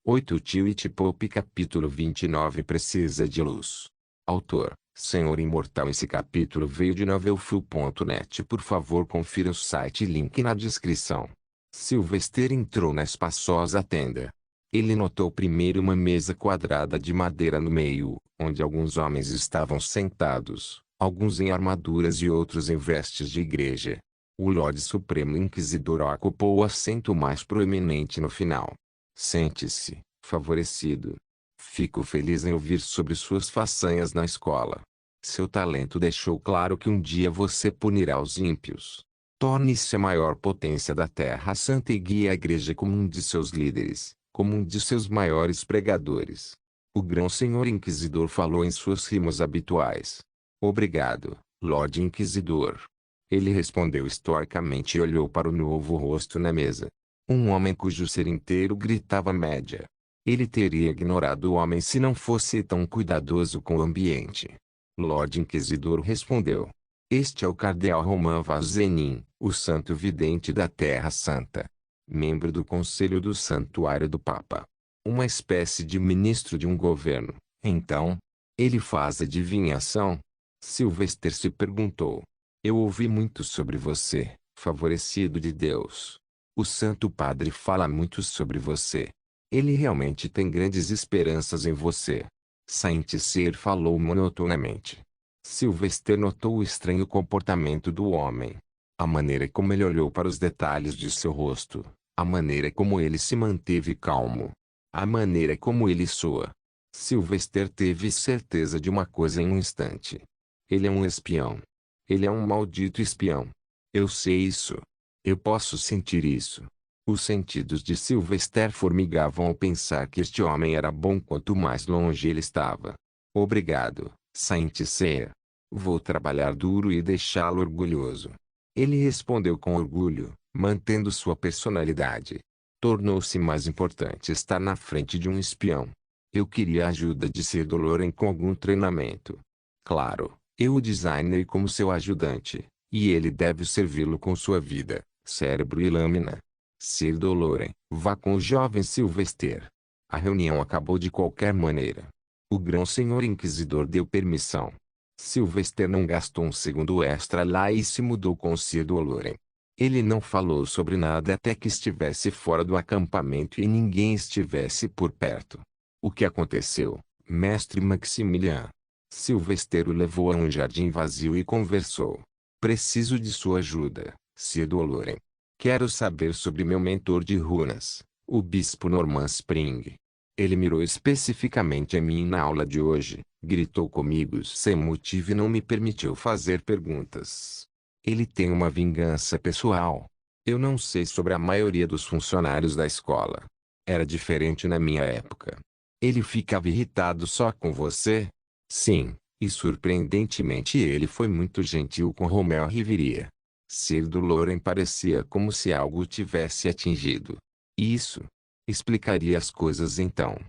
8 Twitch Pope capítulo 29 Precisa de luz. Autor, Senhor Imortal. Esse capítulo veio de novelfull.net. Por favor confira o site, link na descrição. Sylvester entrou na espaçosa tenda. Ele notou primeiro uma mesa quadrada de madeira no meio, onde alguns homens estavam sentados, alguns em armaduras e outros em vestes de igreja. O Lorde Supremo Inquisidor ocupou o assento mais proeminente no final. Sente-se, favorecido. Fico feliz em ouvir sobre suas façanhas na escola. Seu talento deixou claro que um dia você punirá os ímpios. Torne-se a maior potência da Terra Santa e guie a igreja como um de seus líderes, como um de seus maiores pregadores. O Grão-Senhor Inquisidor falou em suas rimas habituais. Obrigado, Lorde Inquisidor. Ele respondeu estoicamente e olhou para o novo rosto na mesa. Um homem cujo ser inteiro gritava média. Ele teria ignorado o homem se não fosse tão cuidadoso com o ambiente. Lorde Inquisidor respondeu. Este é o Cardeal Romain Vazenin, o santo vidente da Terra Santa. Membro do Conselho do Santuário do Papa. Uma espécie de ministro de um governo. Então, ele faz adivinhação? Sylvester se perguntou. Eu ouvi muito sobre você, favorecido de Deus. O Santo Padre fala muito sobre você. Ele realmente tem grandes esperanças em você. Saint-Cyr falou monotonamente. Sylvester notou o estranho comportamento do homem. A maneira como ele olhou para os detalhes de seu rosto. A maneira como ele se manteve calmo. A maneira como ele soa. Sylvester teve certeza de uma coisa em um instante. Ele é um espião. Ele é um maldito espião. Eu sei isso. Eu posso sentir isso. Os sentidos de Sylvester formigavam ao pensar que este homem era bom quanto mais longe ele estava. Obrigado, Saint-Cyr. Vou trabalhar duro e deixá-lo orgulhoso. Ele respondeu com orgulho, mantendo sua personalidade. Tornou-se mais importante estar na frente de um espião. Eu queria a ajuda de Sir Doloren com algum treinamento. Claro, eu o designei como seu ajudante, e ele deve servi-lo com sua vida, cérebro e lâmina. Sir Doloren, vá com o jovem Sylvester. A reunião acabou de qualquer maneira. O Grão-Senhor Inquisidor deu permissão. Sylvester não gastou um segundo extra lá e se mudou com Sir Doloren. Ele não falou sobre nada até que estivesse fora do acampamento e ninguém estivesse por perto. O que aconteceu, Mestre Maximilian? Sylvester o levou a um jardim vazio e conversou. Preciso de sua ajuda, Sir Doloren. Quero saber sobre meu mentor de runas, o Bispo Norman Spring. Ele mirou especificamente a mim na aula de hoje, gritou comigo sem motivo e não me permitiu fazer perguntas. Ele tem uma vingança pessoal. Eu não sei sobre a maioria dos funcionários da escola. Era diferente na minha época. Ele ficava irritado só com você? Sim, e surpreendentemente ele foi muito gentil com Romeo Riviera. Sir Doloren parecia como se algo o tivesse atingido. Isso explicaria as coisas então.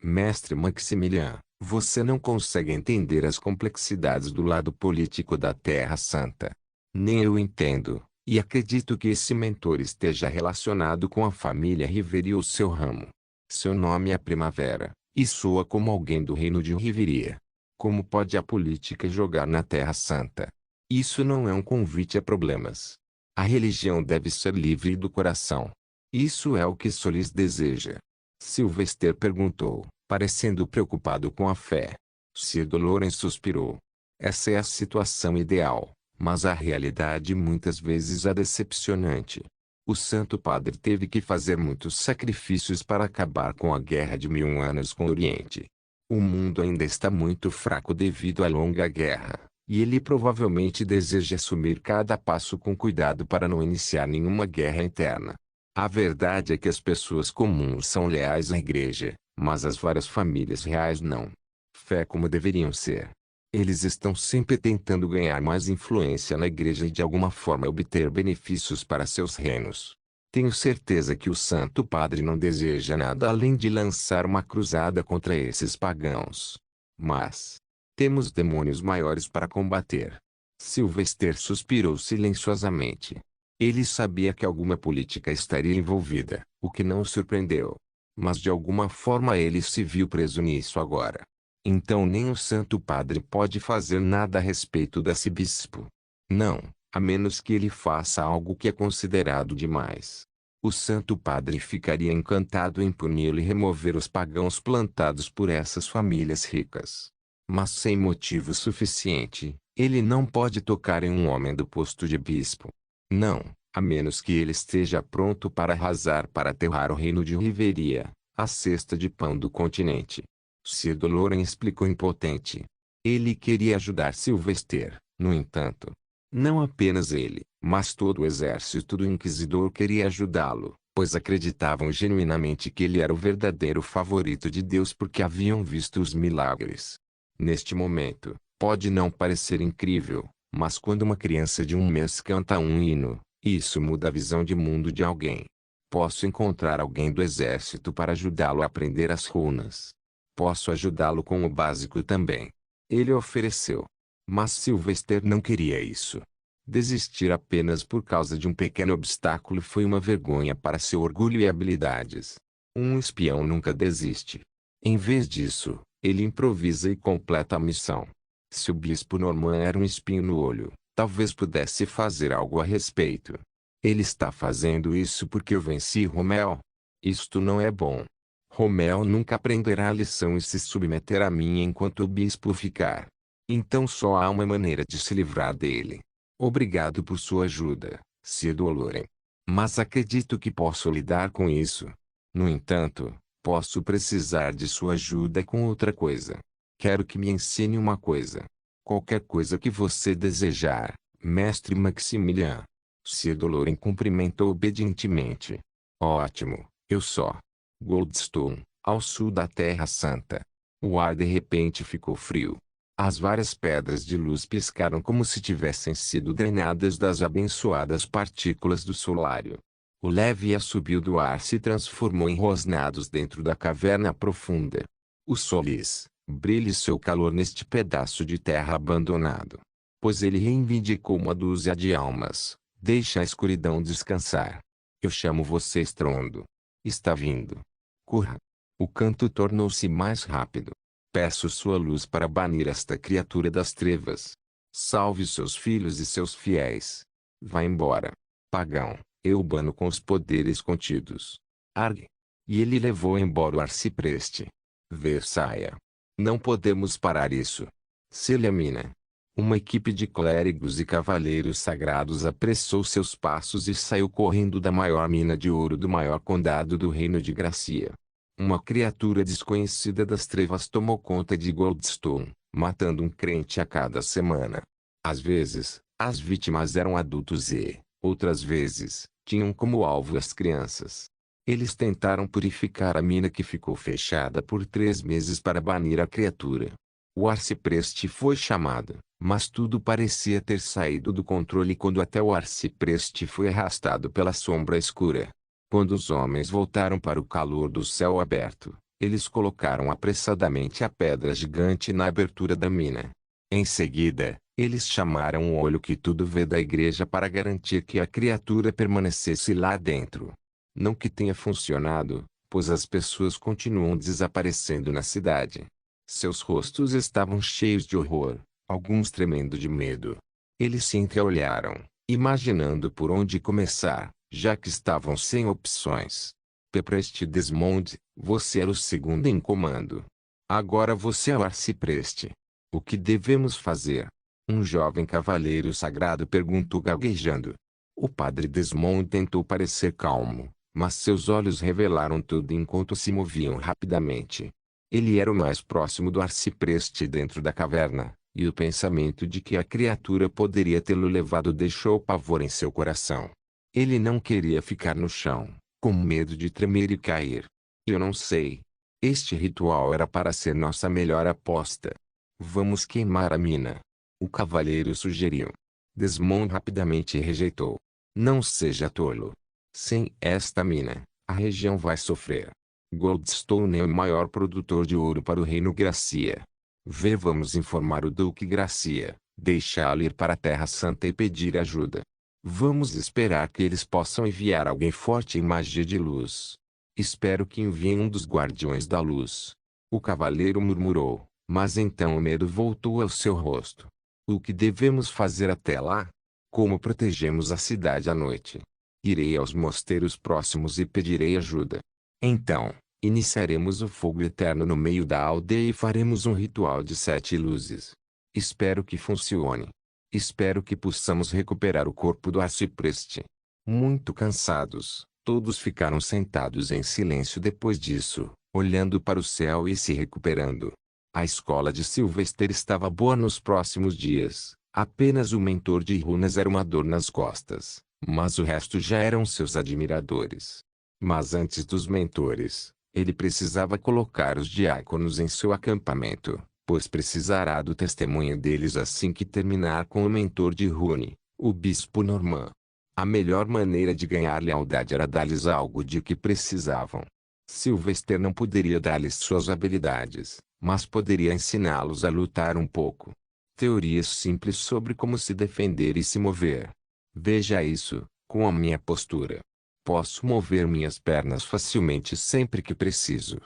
Mestre Maximilian, você não consegue entender as complexidades do lado político da Terra Santa. Nem eu entendo, e acredito que esse mentor esteja relacionado com a família Riviera e o seu ramo. Seu nome é Primavera, e soa como alguém do reino de Riviera. Como pode a política jogar na Terra Santa? Isso não é um convite a problemas. A religião deve ser livre do coração. Isso é o que Solis deseja. Sylvester perguntou, parecendo preocupado com a fé. Sir Doloren suspirou. Essa é a situação ideal, mas a realidade muitas vezes é decepcionante. O Santo Padre teve que fazer muitos sacrifícios para acabar com a Guerra de 1000 anos com o Oriente. O mundo ainda está muito fraco devido à longa guerra, e ele provavelmente deseja assumir cada passo com cuidado para não iniciar nenhuma guerra interna. A verdade é que as pessoas comuns são leais à igreja, mas as várias famílias reais não. Fé como deveriam ser. Eles estão sempre tentando ganhar mais influência na igreja e de alguma forma obter benefícios para seus reinos. Tenho certeza que o Santo Padre não deseja nada além de lançar uma cruzada contra esses pagãos. Mas temos demônios maiores para combater. Sylvester suspirou silenciosamente. Ele sabia que alguma política estaria envolvida, o que não o surpreendeu. Mas de alguma forma ele se viu preso nisso agora. Então nem o Santo Padre pode fazer nada a respeito desse bispo. Não, a menos que ele faça algo que é considerado demais. O Santo Padre ficaria encantado em puni-lo e remover os pagãos plantados por essas famílias ricas. Mas sem motivo suficiente, ele não pode tocar em um homem do posto de bispo. Não, a menos que ele esteja pronto para arrasar para aterrar o reino de Riveria, a cesta de pão do continente. Sir Doloren explicou impotente. Ele queria ajudar Sylvester, no entanto. Não apenas ele, mas todo o exército do Inquisidor queria ajudá-lo, pois acreditavam genuinamente que ele era o verdadeiro favorito de Deus porque haviam visto os milagres. Neste momento, pode não parecer incrível, mas quando uma criança de 1 mês canta um hino, isso muda a visão de mundo de alguém. Posso encontrar alguém do exército para ajudá-lo a aprender as runas. Posso ajudá-lo com o básico também. Ele ofereceu. Mas Sylvester não queria isso. Desistir apenas por causa de um pequeno obstáculo foi uma vergonha para seu orgulho e habilidades. Um espião nunca desiste. Em vez disso, ele improvisa e completa a missão. Se o bispo Norman era um espinho no olho, talvez pudesse fazer algo a respeito. Ele está fazendo isso porque eu venci Romel. Isto não é bom. Romel nunca aprenderá a lição e se submeterá a mim enquanto o bispo ficar. Então só há uma maneira de se livrar dele. Obrigado por sua ajuda, Sir Doloren. Mas acredito que posso lidar com isso. No entanto, posso precisar de sua ajuda com outra coisa. Quero que me ensine uma coisa. Qualquer coisa que você desejar, Mestre Maximilian. Sir Doloren cumprimentou obedientemente. Ótimo, eu só. Goldstone, ao sul da Terra Santa. O ar de repente ficou frio. As várias pedras de luz piscaram como se tivessem sido drenadas das abençoadas partículas do solário. O leve assobio do ar se transformou em rosnados dentro da caverna profunda. O solis, brilhe seu calor neste pedaço de terra abandonado. Pois ele reivindicou uma dúzia de almas. Deixa a escuridão descansar. Eu chamo você estrondo. Está vindo. Corra. O canto tornou-se mais rápido. Peço sua luz para banir esta criatura das trevas. Salve seus filhos e seus fiéis. Vá embora. Pagão, Eubano com os poderes contidos. Argue. E ele levou embora o arcipreste. Versaia. Não podemos parar isso. Celiamina. Uma equipe de clérigos e cavaleiros sagrados apressou seus passos e saiu correndo da maior mina de ouro do maior condado do reino de Gracia. Uma criatura desconhecida das trevas tomou conta de Goldstone, matando um crente a cada semana. Às vezes, as vítimas eram adultos e, outras vezes, tinham como alvo as crianças. Eles tentaram purificar a mina que ficou fechada por 3 meses para banir a criatura. O arcipreste foi chamado, mas tudo parecia ter saído do controle quando até o arcipreste foi arrastado pela sombra escura. Quando os homens voltaram para o calor do céu aberto, eles colocaram apressadamente a pedra gigante na abertura da mina. Em seguida, eles chamaram o olho que tudo vê da igreja para garantir que a criatura permanecesse lá dentro. Não que tenha funcionado, pois as pessoas continuam desaparecendo na cidade. Seus rostos estavam cheios de horror, alguns tremendo de medo. Eles se entreolharam, imaginando por onde começar, já que estavam sem opções. Pepreste Desmond, você era o segundo em comando. Agora você é o arcipreste. O que devemos fazer? Um jovem cavaleiro sagrado perguntou gaguejando. O padre Desmond tentou parecer calmo, mas seus olhos revelaram tudo enquanto se moviam rapidamente. Ele era o mais próximo do arcipreste dentro da caverna, e o pensamento de que a criatura poderia tê-lo levado deixou pavor em seu coração. Ele não queria ficar no chão, com medo de tremer e cair. Eu não sei. Este ritual era para ser nossa melhor aposta. Vamos queimar a mina. O cavaleiro sugeriu. Desmond rapidamente rejeitou. Não seja tolo. Sem esta mina, a região vai sofrer. Goldstone é o maior produtor de ouro para o reino Gracia. Vamos informar o Duque Gracia, deixá-lo ir para a Terra Santa e pedir ajuda. Vamos esperar que eles possam enviar alguém forte em magia de luz. Espero que enviem um dos guardiões da luz. O cavaleiro murmurou, mas então o medo voltou ao seu rosto. O que devemos fazer até lá? Como protegemos a cidade à noite? Irei aos mosteiros próximos e pedirei ajuda. Então, iniciaremos o fogo eterno no meio da aldeia e faremos um ritual de 7 luzes. Espero que funcione. Espero que possamos recuperar o corpo do arcipreste. Muito cansados, todos ficaram sentados em silêncio depois disso, olhando para o céu e se recuperando. A escola de Sylvester estava boa nos próximos dias. Apenas o mentor de runas era uma dor nas costas, mas o resto já eram seus admiradores. Mas antes dos mentores, ele precisava colocar os diáconos em seu acampamento, pois precisará do testemunho deles assim que terminar com o mentor de rune, o bispo Norman. A melhor maneira de ganhar lealdade era dar-lhes algo de que precisavam. Sylvester não poderia dar-lhes suas habilidades, mas poderia ensiná-los a lutar um pouco. Teorias simples sobre como se defender e se mover. Veja isso, com a minha postura. Posso mover minhas pernas facilmente sempre que preciso.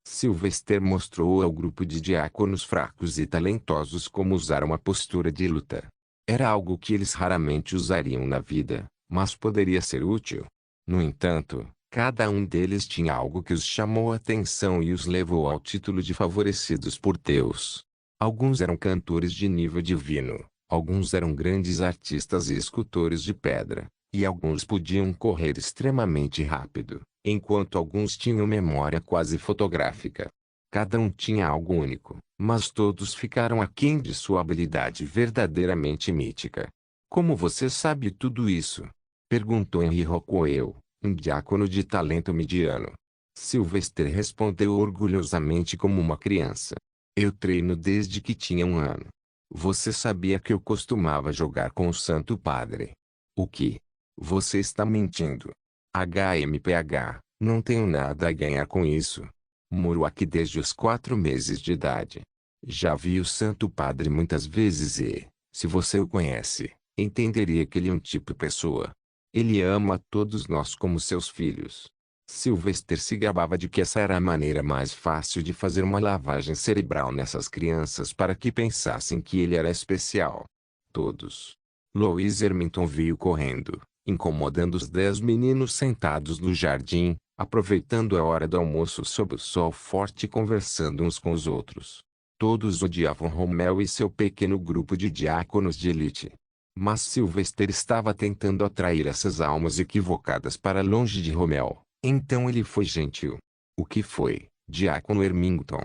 Sylvester mostrou ao grupo de diáconos fracos e talentosos como usar uma postura de luta. Era algo que eles raramente usariam na vida, mas poderia ser útil. No entanto, cada um deles tinha algo que os chamou a atenção e os levou ao título de favorecidos por Deus. Alguns eram cantores de nível divino, alguns eram grandes artistas e escultores de pedra, e alguns podiam correr extremamente rápido, enquanto alguns tinham memória quase fotográfica. Cada um tinha algo único, mas todos ficaram aquém de sua habilidade verdadeiramente mítica. Como você sabe tudo isso? Perguntou Henry Rockwell, um diácono de talento mediano. Sylvester respondeu orgulhosamente como uma criança. Eu treino desde que tinha 1 ano. Você sabia que eu costumava jogar com o Santo Padre? O que? Você está mentindo. HMPH, não tenho nada a ganhar com isso. Moro aqui desde os 4 meses de idade. Já vi o Santo Padre muitas vezes e, se você o conhece, entenderia que ele é um tipo pessoa. Ele ama a todos nós como seus filhos. Sylvester se gabava de que essa era a maneira mais fácil de fazer uma lavagem cerebral nessas crianças para que pensassem que ele era especial. Todos. Louise Ermington veio correndo, incomodando os 10 meninos sentados no jardim, aproveitando a hora do almoço sob o sol forte e conversando uns com os outros. Todos odiavam Romel e seu pequeno grupo de diáconos de elite. Mas Sylvester estava tentando atrair essas almas equivocadas para longe de Romel. Então ele foi gentil. O que foi, diácono Ermington?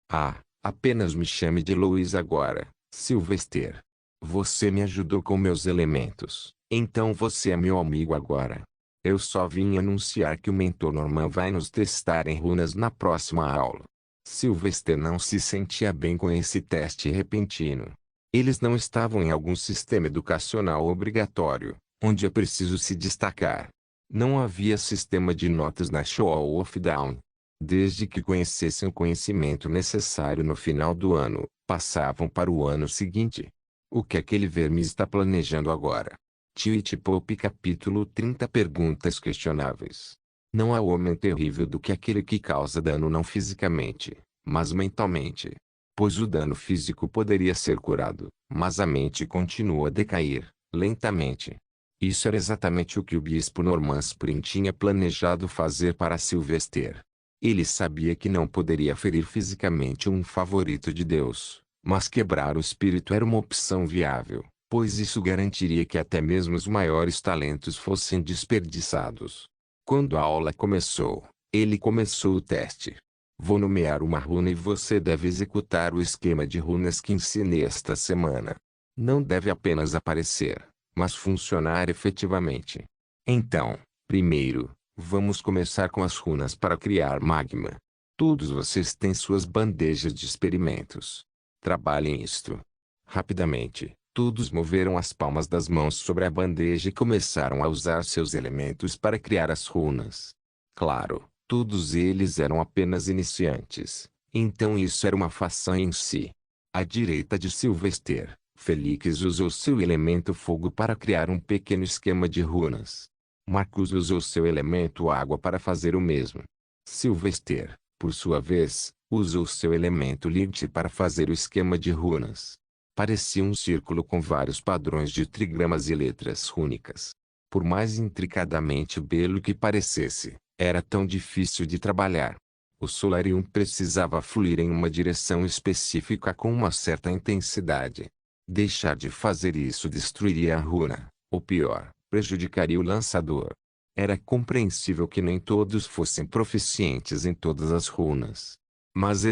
Ah, apenas me chame de Louise agora, Sylvester. Você me ajudou com meus elementos, então você é meu amigo agora. Eu só vim anunciar que o mentor Norman vai nos testar em runas na próxima aula. Sylvester não se sentia bem com esse teste repentino. Eles não estavam em algum sistema educacional obrigatório, onde é preciso se destacar. Não havia sistema de notas na Show of Down. Desde que conhecessem o conhecimento necessário no final do ano, passavam para o ano seguinte. O que aquele verme está planejando agora? Twitch Pop capítulo 30 Perguntas questionáveis. Não há homem terrível do que aquele que causa dano não fisicamente, mas mentalmente. Pois o dano físico poderia ser curado, mas a mente continua a decair, lentamente. Isso era exatamente o que o bispo Norman Spring tinha planejado fazer para Sylvester. Ele sabia que não poderia ferir fisicamente um favorito de Deus, mas quebrar o espírito era uma opção viável, pois isso garantiria que até mesmo os maiores talentos fossem desperdiçados. Quando a aula começou, ele começou o teste. Vou nomear uma runa e você deve executar o esquema de runas que ensinei esta semana. Não deve apenas aparecer, mas funcionar efetivamente. Então, primeiro, vamos começar com as runas para criar magma. Todos vocês têm suas bandejas de experimentos. Trabalhem isto. Rapidamente, todos moveram as palmas das mãos sobre a bandeja e começaram a usar seus elementos para criar as runas. Claro, todos eles eram apenas iniciantes, então isso era uma façanha em si. À direita de Sylvester, Felix usou seu elemento fogo para criar um pequeno esquema de runas. Marcus usou seu elemento água para fazer o mesmo. Sylvester, por sua vez, usou seu elemento Light para fazer o esquema de runas. Parecia um círculo com vários padrões de trigramas e letras rúnicas. Por mais intricadamente belo que parecesse, era tão difícil de trabalhar. O Solarium precisava fluir em uma direção específica com uma certa intensidade. Deixar de fazer isso destruiria a runa, ou pior, prejudicaria o lançador. Era compreensível que nem todos fossem proficientes em todas as runas. Mas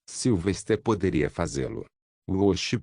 Sylvester poderia fazê-lo. Oxi!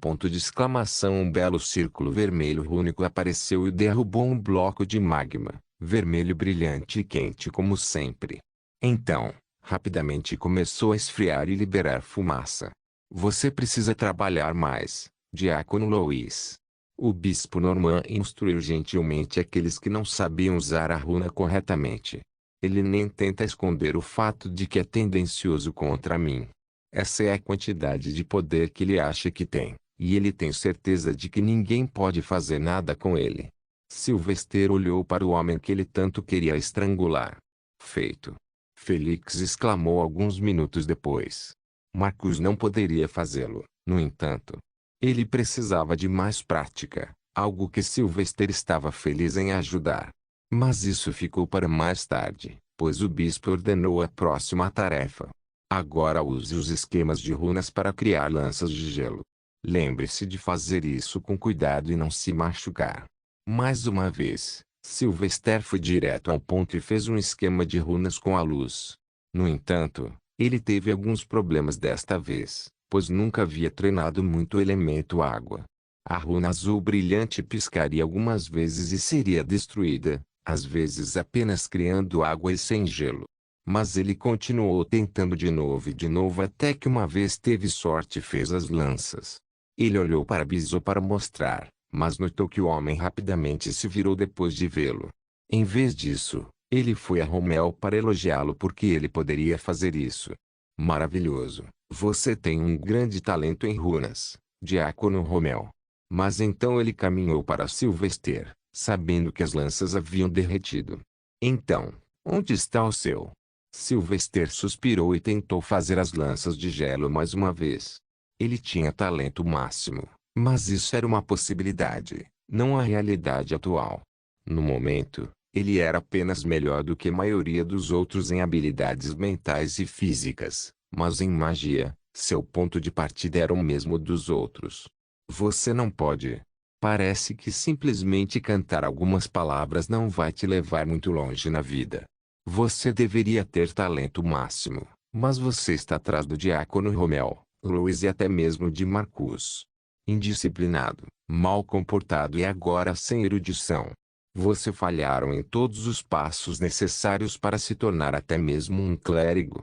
Um belo círculo vermelho rúnico apareceu e derrubou um bloco de magma, vermelho brilhante e quente como sempre. Então, rapidamente começou a esfriar e liberar fumaça. Você precisa trabalhar mais, Diácono Louis. O bispo Norman instruiu gentilmente aqueles que não sabiam usar a runa corretamente. Ele nem tenta esconder o fato de que é tendencioso contra mim. Essa é a quantidade de poder que ele acha que tem, e ele tem certeza de que ninguém pode fazer nada com ele. Sylvester olhou para o homem que ele tanto queria estrangular. Feito. Felix exclamou alguns minutos depois. Marcus não poderia fazê-lo, no entanto. Ele precisava de mais prática, algo que Sylvester estava feliz em ajudar. Mas isso ficou para mais tarde, pois o bispo ordenou a próxima tarefa. Agora use os esquemas de runas para criar lanças de gelo. Lembre-se de fazer isso com cuidado e não se machucar. Mais uma vez, Sylvester foi direto ao ponto e fez um esquema de runas com a luz. No entanto, ele teve alguns problemas desta vez, pois nunca havia treinado muito o elemento água. A runa azul brilhante piscaria algumas vezes e seria destruída, às vezes apenas criando água e sem gelo. Mas ele continuou tentando de novo e de novo até que uma vez teve sorte e fez as lanças. Ele olhou para Biso para mostrar, mas notou que o homem rapidamente se virou depois de vê-lo. Em vez disso, ele foi a Romel para elogiá-lo porque ele poderia fazer isso. Maravilhoso, você tem um grande talento em runas, Diácono Romel. Mas então ele caminhou para Sylvester, sabendo que as lanças haviam derretido. Então, onde está o seu? Sylvester suspirou e tentou fazer as lanças de gelo mais uma vez. Ele tinha talento máximo, mas isso era uma possibilidade, não a realidade atual. No momento, ele era apenas melhor do que a maioria dos outros em habilidades mentais e físicas, mas em magia, seu ponto de partida era o mesmo dos outros. Você não pode. Parece que simplesmente cantar algumas palavras não vai te levar muito longe na vida. Você deveria ter talento máximo, mas você está atrás do Diácono Romel, Louis e até mesmo de Marcus. Indisciplinado, mal comportado e agora sem erudição. Você falharam em todos os passos necessários para se tornar até mesmo um clérigo.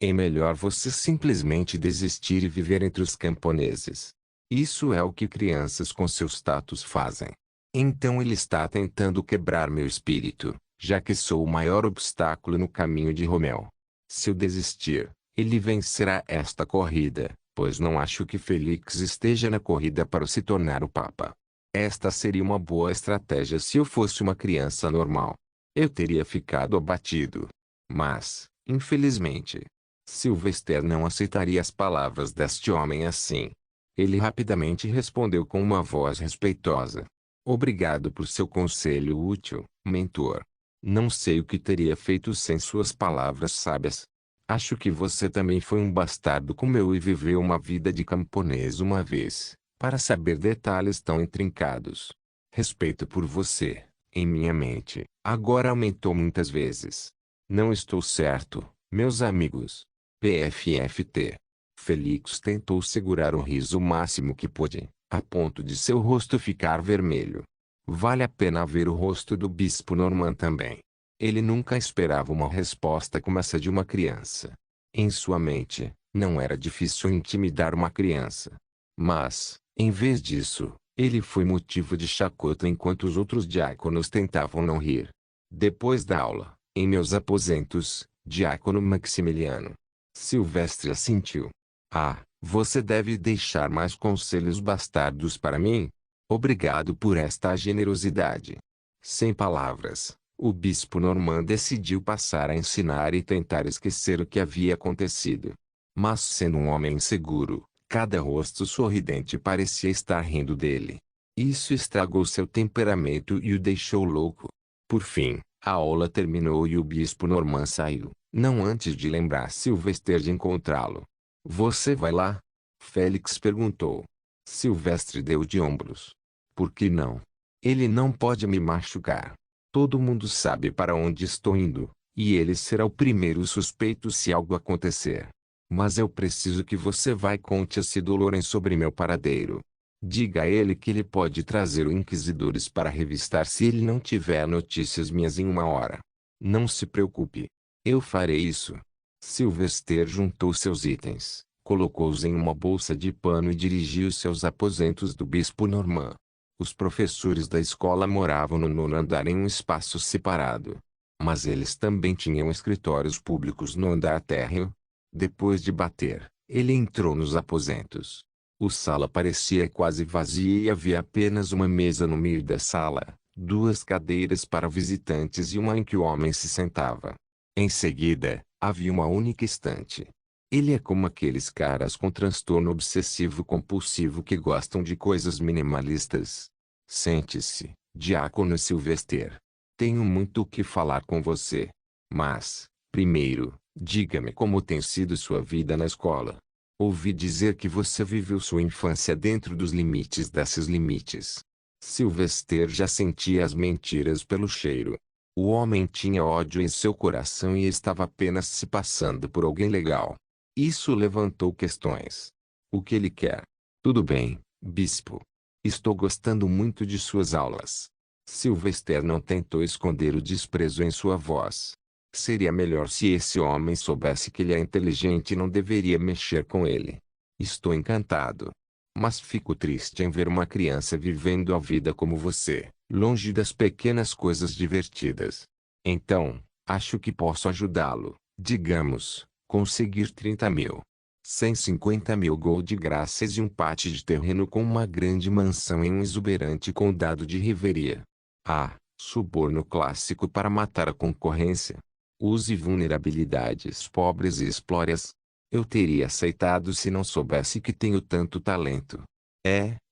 É melhor você simplesmente desistir e viver entre os camponeses. Isso é o que crianças com seus status fazem. Então ele está tentando quebrar meu espírito, já que sou o maior obstáculo no caminho de Romel. Se eu desistir, ele vencerá esta corrida, pois não acho que Felix esteja na corrida para se tornar o Papa. Esta seria uma boa estratégia se eu fosse uma criança normal. Eu teria ficado abatido. Mas, infelizmente, Sylvester não aceitaria as palavras deste homem assim. Ele rapidamente respondeu com uma voz respeitosa. Obrigado por seu conselho útil, mentor. Não sei o que teria feito sem suas palavras sábias. Acho que você também foi um bastardo como eu e viveu uma vida de camponês uma vez, para saber detalhes tão intrincados. Respeito por você, em minha mente, agora aumentou muitas vezes. Não estou certo, meus amigos. PFFT. Felix tentou segurar o riso o máximo que pôde, a ponto de seu rosto ficar vermelho. Vale a pena ver o rosto do bispo Norman também. Ele nunca esperava uma resposta como essa de uma criança. Em sua mente, não era difícil intimidar uma criança. Mas, em vez disso, ele foi motivo de chacota enquanto os outros diáconos tentavam não rir. Depois da aula, em meus aposentos, Diácono Maximiliano. Sylvester assentiu. Ah, você deve deixar mais conselhos bastardos para mim? Obrigado por esta generosidade. Sem palavras, O bispo Norman decidiu passar a ensinar e tentar esquecer o que havia acontecido. Mas sendo um homem inseguro, cada rosto sorridente parecia estar rindo dele. Isso estragou seu temperamento e o deixou louco. Por fim, a aula terminou e o bispo Norman saiu, não antes de lembrar Sylvester de encontrá-lo. "Você vai lá?" Félix perguntou. Sylvestre deu de ombros. "Por que não? Ele não pode me machucar. Todo mundo sabe para onde estou indo, e ele será o primeiro suspeito se algo acontecer. Mas eu preciso que você vá e conte a Sir Loren sobre meu paradeiro. Diga a ele que ele pode trazer o Inquisidores para revistar se ele não tiver notícias minhas em 1 hora. Não se preocupe. Eu farei isso." Sylvester juntou seus itens, colocou-os em uma bolsa de pano e dirigiu-se aos aposentos do bispo Norman. Os professores da escola moravam no 9º andar em um espaço separado. Mas eles também tinham escritórios públicos no andar térreo. Depois de bater, ele entrou nos aposentos. A sala parecia quase vazia e havia apenas uma mesa no meio da sala, 2 cadeiras para visitantes e uma em que o homem se sentava. Em seguida, havia uma única estante. Ele é como aqueles caras com transtorno obsessivo-compulsivo que gostam de coisas minimalistas. "Sente-se, Diácono Sylvester. Tenho muito o que falar com você. Mas, primeiro, diga-me como tem sido sua vida na escola. Ouvi dizer que você viveu sua infância dentro dos limites desses limites." Sylvester já sentia as mentiras pelo cheiro. O homem tinha ódio em seu coração e estava apenas se passando por alguém legal. Isso levantou questões. "O que ele quer?" "Tudo bem, bispo. Estou gostando muito de suas aulas." Sylvester não tentou esconder o desprezo em sua voz. Seria melhor se esse homem soubesse que ele é inteligente e não deveria mexer com ele. "Estou encantado. Mas fico triste em ver uma criança vivendo a vida como você, longe das pequenas coisas divertidas. Então, acho que posso ajudá-lo, digamos, conseguir 30.000. 150.000 gold graças e um pátio de terreno com uma grande mansão em um exuberante condado de Riveria. Ah, suborno clássico para matar a concorrência. Use vulnerabilidades pobres e explore-as. Eu teria aceitado se não soubesse que tenho tanto talento.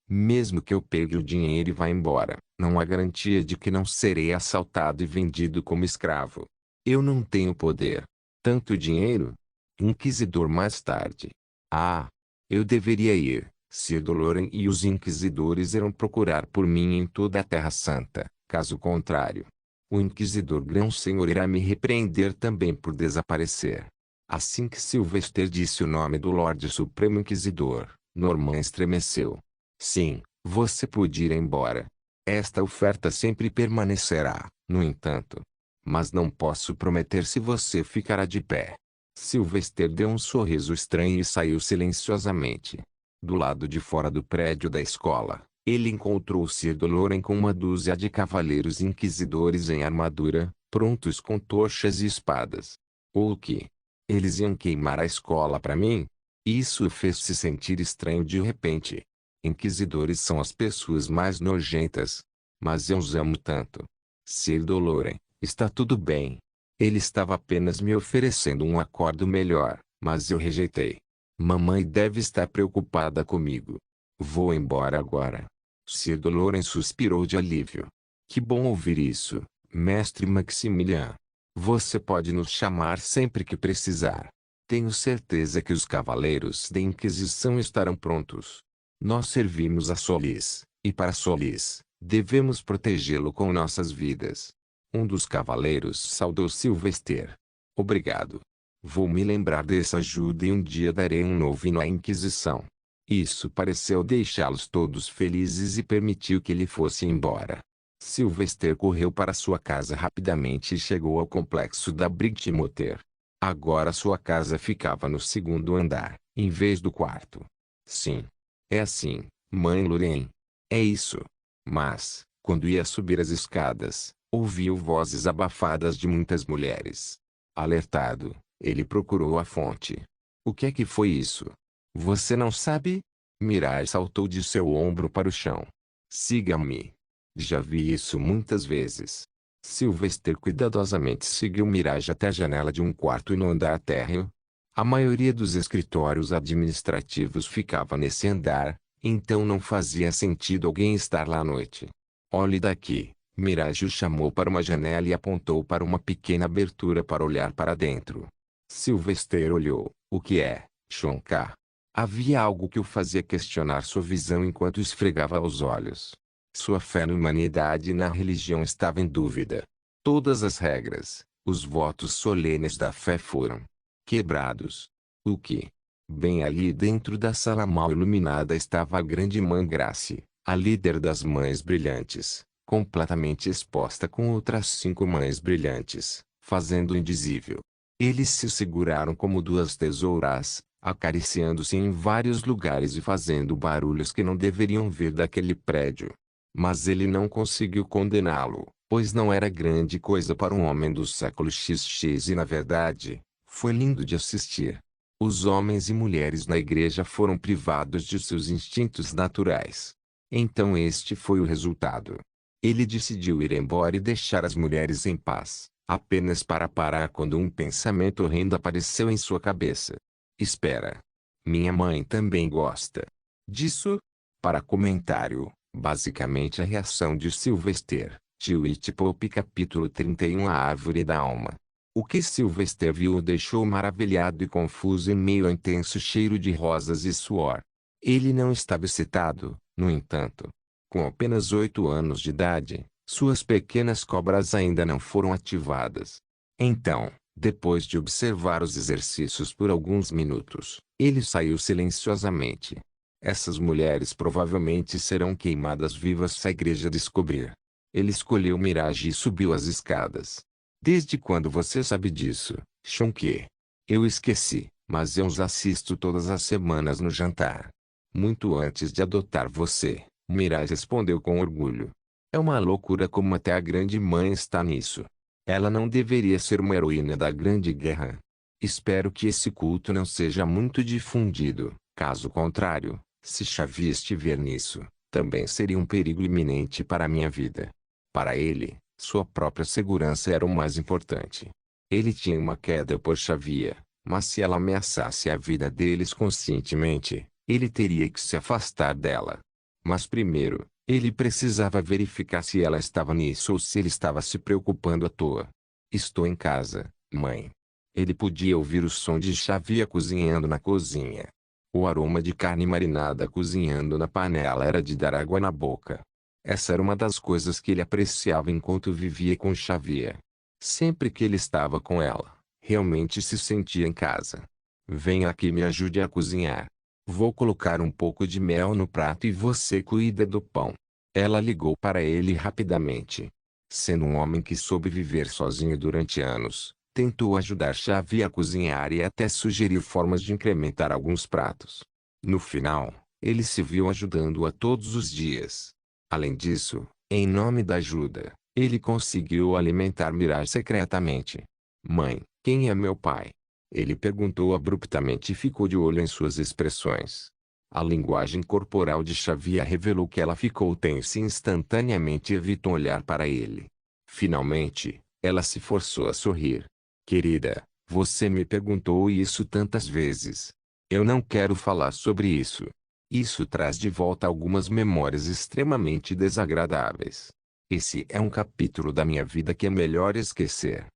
Mesmo que eu pegue o dinheiro e vá embora, não há garantia de que não serei assaltado e vendido como escravo. Eu não tenho poder. Tanto dinheiro? Inquisidor mais tarde. Ah! Eu deveria ir. Sir Loren e os inquisidores irão procurar por mim em toda a Terra Santa, caso contrário. O inquisidor Grão-Senhor irá me repreender também por desaparecer. Assim que Sylvester disse o nome do Lorde Supremo Inquisidor, Norman estremeceu. Sim, você pode ir embora. Esta oferta sempre permanecerá, no entanto. Mas não posso prometer se você ficará de pé. Sylvester deu um sorriso estranho e saiu silenciosamente. Do lado de fora do prédio da escola, ele encontrou Sir Loren com uma dúzia de cavaleiros inquisidores em armadura, prontos com tochas e espadas. O que? Eles iam queimar a escola para mim? Isso o fez se sentir estranho de repente. Inquisidores são as pessoas mais nojentas. Mas eu os amo tanto. Sir Loren, está tudo bem. Ele estava apenas me oferecendo um acordo melhor, mas eu rejeitei. Mamãe deve estar preocupada comigo. Vou embora agora. Sir Loren suspirou de alívio. Que bom ouvir isso, mestre Maximilian. Você pode nos chamar sempre que precisar. Tenho certeza que os cavaleiros da Inquisição estarão prontos. Nós servimos a Solis, e para Solis, devemos protegê-lo com nossas vidas. Um dos cavaleiros saudou Sylvester. Obrigado. Vou me lembrar dessa ajuda e um dia darei um novo hino à Inquisição. Isso pareceu deixá-los todos felizes e permitiu que ele fosse embora. Sylvester correu para sua casa rapidamente e chegou ao complexo da Brightmoor. Agora sua casa ficava no 2º andar, em vez do 4º. Sim. É assim, mãe Loren. É isso. Mas, quando ia subir as escadas, ouviu vozes abafadas de muitas mulheres. Alertado, ele procurou a fonte. O que é que foi isso? Você não sabe? Mirai saltou de seu ombro para o chão. Siga-me. Já vi isso muitas vezes. Sylvester cuidadosamente seguiu Mirage até a janela de um quarto no andar térreo. A maioria dos escritórios administrativos ficava nesse andar, então não fazia sentido alguém estar lá à noite. Olhe daqui. Mirage o chamou para uma janela e apontou para uma pequena abertura para olhar para dentro. Sylvester olhou. O que é, Shankar? Havia algo que o fazia questionar sua visão enquanto esfregava os olhos. Sua fé na humanidade e na religião estava em dúvida. Todas as regras, os votos solenes da fé foram quebrados. O que? Bem ali dentro da sala mal iluminada estava a grande Mãe Grace, a líder das Mães Brilhantes, completamente exposta com outras 5 mães brilhantes, fazendo o indizível. Eles se seguraram como duas tesouras, acariciando-se em vários lugares e fazendo barulhos que não deveriam vir daquele prédio. Mas ele não conseguiu condená-lo, pois não era grande coisa para um homem do século XX e na verdade, foi lindo de assistir. Os homens e mulheres na igreja foram privados de seus instintos naturais. Então este foi o resultado. Ele decidiu ir embora e deixar as mulheres em paz, apenas para parar quando um pensamento horrendo apareceu em sua cabeça. Espera. Minha mãe também gosta disso? Para comentário, basicamente a reação de Sylvester, Twitch Pop capítulo 31 A Árvore da Alma. O que Sylvester viu o deixou maravilhado e confuso em meio ao intenso cheiro de rosas e suor. Ele não estava excitado, no entanto. Com apenas 8 anos de idade, suas pequenas cobras ainda não foram ativadas. Então, depois de observar os exercícios por alguns minutos, ele saiu silenciosamente. Essas mulheres provavelmente serão queimadas vivas se a igreja descobrir. Ele escolheu Mirage e subiu as escadas. Desde quando você sabe disso, Shonky? Eu esqueci, mas eu os assisto todas as semanas no jantar. Muito antes de adotar você, Mirage respondeu com orgulho. É uma loucura como até a grande mãe está nisso. Ela não deveria ser uma heroína da Grande Guerra. Espero que esse culto não seja muito difundido, caso contrário, se Xavier estiver nisso, também seria um perigo iminente para a minha vida. Para ele, sua própria segurança era o mais importante. Ele tinha uma queda por Xavier, mas se ela ameaçasse a vida deles conscientemente, ele teria que se afastar dela. Mas primeiro, ele precisava verificar se ela estava nisso ou se ele estava se preocupando à toa. Estou em casa, mãe. Ele podia ouvir o som de Xavier cozinhando na cozinha. O aroma de carne marinada cozinhando na panela era de dar água na boca. Essa era uma das coisas que ele apreciava enquanto vivia com Xavier. Sempre que ele estava com ela, realmente se sentia em casa. Venha aqui e me ajude a cozinhar. Vou colocar um pouco de mel no prato e você cuida do pão. Ela ligou para ele rapidamente. Sendo um homem que soube viver sozinho durante anos, tentou ajudar Xavier a cozinhar e até sugeriu formas de incrementar alguns pratos. No final, ele se viu ajudando-a todos os dias. Além disso, em nome da ajuda, ele conseguiu alimentar Mirage secretamente. Mãe, quem é meu pai? Ele perguntou abruptamente e ficou de olho em suas expressões. A linguagem corporal de Xavier revelou que ela ficou tensa e instantaneamente evitou olhar para ele. Finalmente, ela se forçou a sorrir. Querida, você me perguntou isso tantas vezes. Eu não quero falar sobre isso. Isso traz de volta algumas memórias extremamente desagradáveis. Esse é um capítulo da minha vida que é melhor esquecer.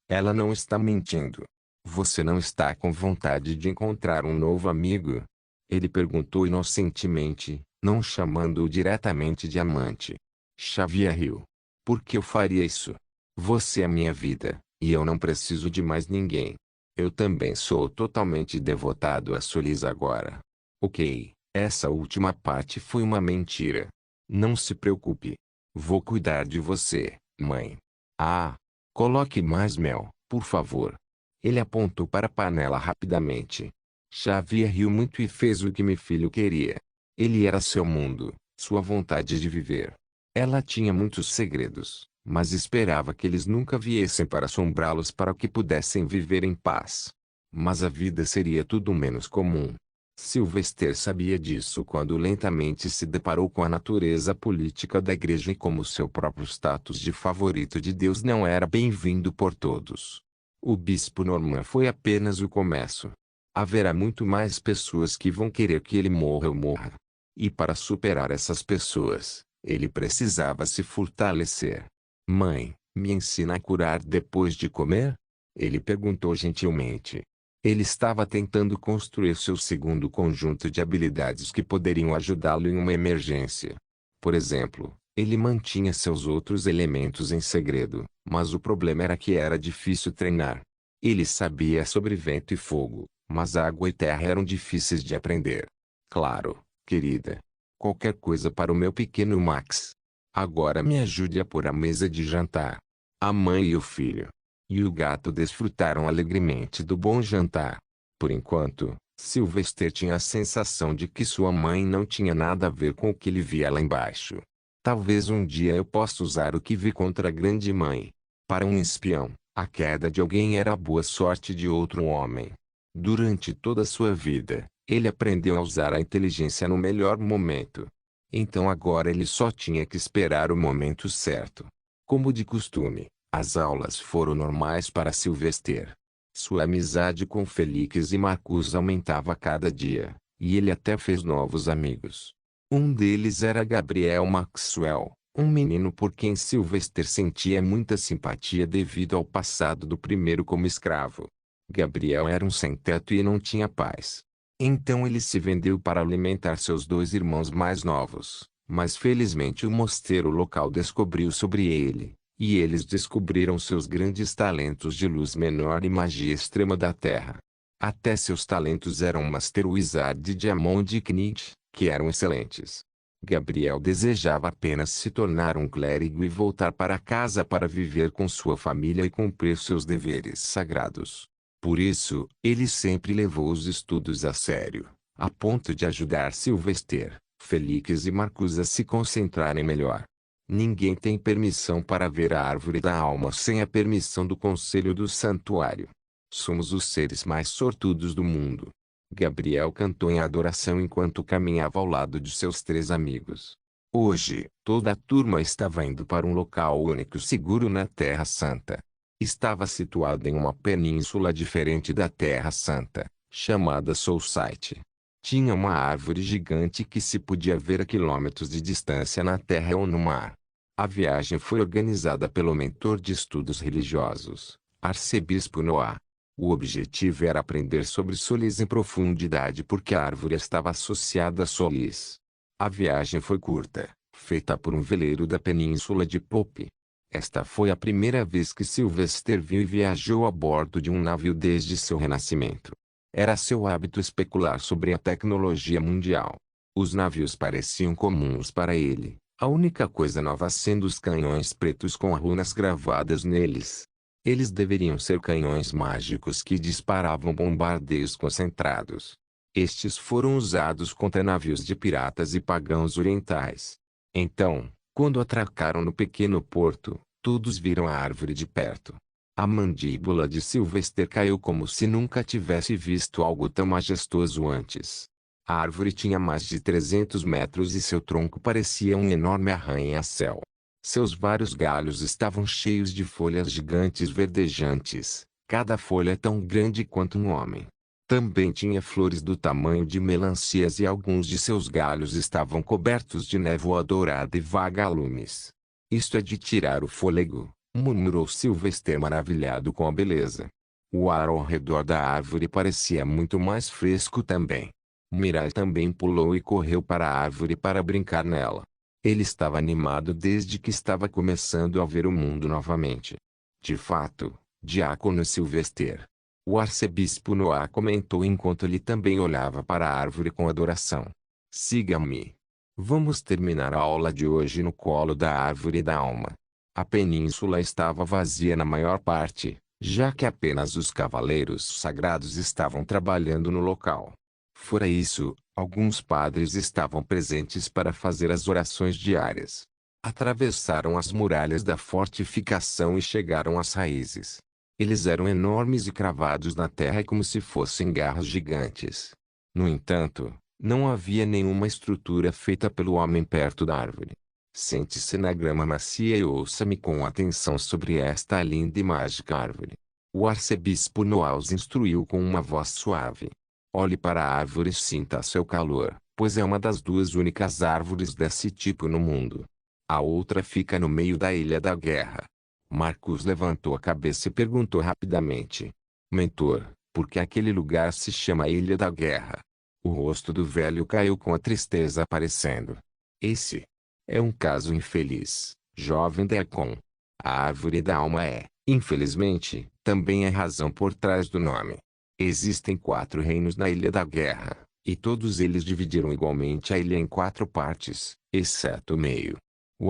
Ela não está mentindo. Você não está com vontade de encontrar um novo amigo? Ele perguntou inocentemente, não chamando-o diretamente de amante. Xavier riu. Por que eu faria isso? Você é minha vida, e eu não preciso de mais ninguém. Eu também sou totalmente devotado a Solis agora. Ok, essa última parte foi uma mentira. Não se preocupe. Vou cuidar de você, mãe. Ah, coloque mais mel, por favor. Ele apontou para a panela rapidamente. Xavier riu muito e fez o que meu filho queria. Ele era seu mundo, sua vontade de viver. Ela tinha muitos segredos, mas esperava que eles nunca viessem para assombrá-los para que pudessem viver em paz. Mas a vida seria tudo menos comum. Sylvester sabia disso quando lentamente se deparou com a natureza política da igreja e como seu próprio status de favorito de Deus não era bem-vindo por todos. O bispo Norman foi apenas o começo. Haverá muito mais pessoas que vão querer que ele morra ou morra. E para superar essas pessoas, ele precisava se fortalecer. Mãe, me ensina a curar depois de comer? Ele perguntou gentilmente. Ele estava tentando construir seu segundo conjunto de habilidades que poderiam ajudá-lo em uma emergência. Por exemplo, ele mantinha seus outros elementos em segredo, mas o problema era que era difícil treinar. Ele sabia sobre vento e fogo, mas água e terra eram difíceis de aprender. Claro, querida. Qualquer coisa para o meu pequeno Max. Agora me ajude a pôr a mesa de jantar. A mãe e o filho e o gato desfrutaram alegremente do bom jantar. Por enquanto, Sylvester tinha a sensação de que sua mãe não tinha nada a ver com o que ele via lá embaixo. Talvez um dia eu possa usar o que vi contra a grande mãe. Para um espião, a queda de alguém era a boa sorte de outro homem. Durante toda sua vida, ele aprendeu a usar a inteligência no melhor momento. Então agora ele só tinha que esperar o momento certo. Como de costume, as aulas foram normais para Sylvester. Sua amizade com Felix e Marcus aumentava a cada dia, e ele até fez novos amigos. Um deles era Gabriel Maxwell, um menino por quem Sylvester sentia muita simpatia devido ao passado do primeiro como escravo. Gabriel era um sem-teto e não tinha pais. Então ele se vendeu para alimentar seus dois irmãos mais novos, mas felizmente o mosteiro local descobriu sobre ele. E eles descobriram seus grandes talentos de luz menor e magia extrema da Terra. Até seus talentos eram Master Wizard Diamond e Knit, que eram excelentes. Gabriel desejava apenas se tornar um clérigo e voltar para casa para viver com sua família e cumprir seus deveres sagrados. Por isso, ele sempre levou os estudos a sério, a ponto de ajudar Sylvester, Felix e Marcus a se concentrarem melhor. Ninguém tem permissão para ver a árvore da alma sem a permissão do Conselho do Santuário. Somos os seres mais sortudos do mundo. Gabriel cantou em adoração enquanto caminhava ao lado de seus três amigos. Hoje, toda a turma estava indo para um local único seguro na Terra Santa. Estava situado em uma península diferente da Terra Santa, chamada Soul Site. Tinha uma árvore gigante que se podia ver a quilômetros de distância na terra ou no mar. A viagem foi organizada pelo mentor de estudos religiosos, Arcebispo Noah. O objetivo era aprender sobre Solis em profundidade porque a árvore estava associada a Solis. A viagem foi curta, feita por um veleiro da península de Pope. Esta foi a primeira vez que Sylvester viu e viajou a bordo de um navio desde seu renascimento. Era seu hábito especular sobre a tecnologia mundial. Os navios pareciam comuns para ele, a única coisa nova sendo os canhões pretos com runas gravadas neles. Eles deveriam ser canhões mágicos que disparavam bombardeios concentrados. Estes foram usados contra navios de piratas e pagãos orientais. Então, quando atracaram no pequeno porto, todos viram a árvore de perto. A mandíbula de Sylvester caiu como se nunca tivesse visto algo tão majestoso antes. A árvore tinha mais de 300 metros e seu tronco parecia um enorme arranha-céu. Seus vários galhos estavam cheios de folhas gigantes verdejantes, cada folha tão grande quanto um homem. Também tinha flores do tamanho de melancias e alguns de seus galhos estavam cobertos de névoa dourada e vagalumes. Isto é de tirar o fôlego, murmurou Sylvester maravilhado com a beleza. O ar ao redor da árvore parecia muito mais fresco também. Mirai também pulou e correu para a árvore para brincar nela. Ele estava animado desde que estava começando a ver o mundo novamente. De fato, Diácono Sylvester. O arcebispo Noah comentou enquanto ele também olhava para a árvore com adoração. Siga-me. Vamos terminar a aula de hoje no colo da árvore da alma. A península estava vazia na maior parte, já que apenas os cavaleiros sagrados estavam trabalhando no local. Fora isso, alguns padres estavam presentes para fazer as orações diárias. Atravessaram as muralhas da fortificação e chegaram às raízes. Eles eram enormes e cravados na terra como se fossem garras gigantes. No entanto, não havia nenhuma estrutura feita pelo homem perto da árvore. Sente-se na grama macia e ouça-me com atenção sobre esta linda e mágica árvore. O arcebispo Noah os instruiu com uma voz suave. Olhe para a árvore e sinta seu calor, pois é uma das duas únicas árvores desse tipo no mundo. A outra fica no meio da Ilha da Guerra. Marcus levantou a cabeça e perguntou rapidamente: Mentor, por que aquele lugar se chama Ilha da Guerra? O rosto do velho caiu com a tristeza aparecendo. Esse é um caso infeliz, jovem Deacon. A árvore da alma é, infelizmente, também a razão por trás do nome. Existem 4 reinos na Ilha da Guerra, e todos eles dividiram igualmente a ilha em 4 partes, exceto o meio.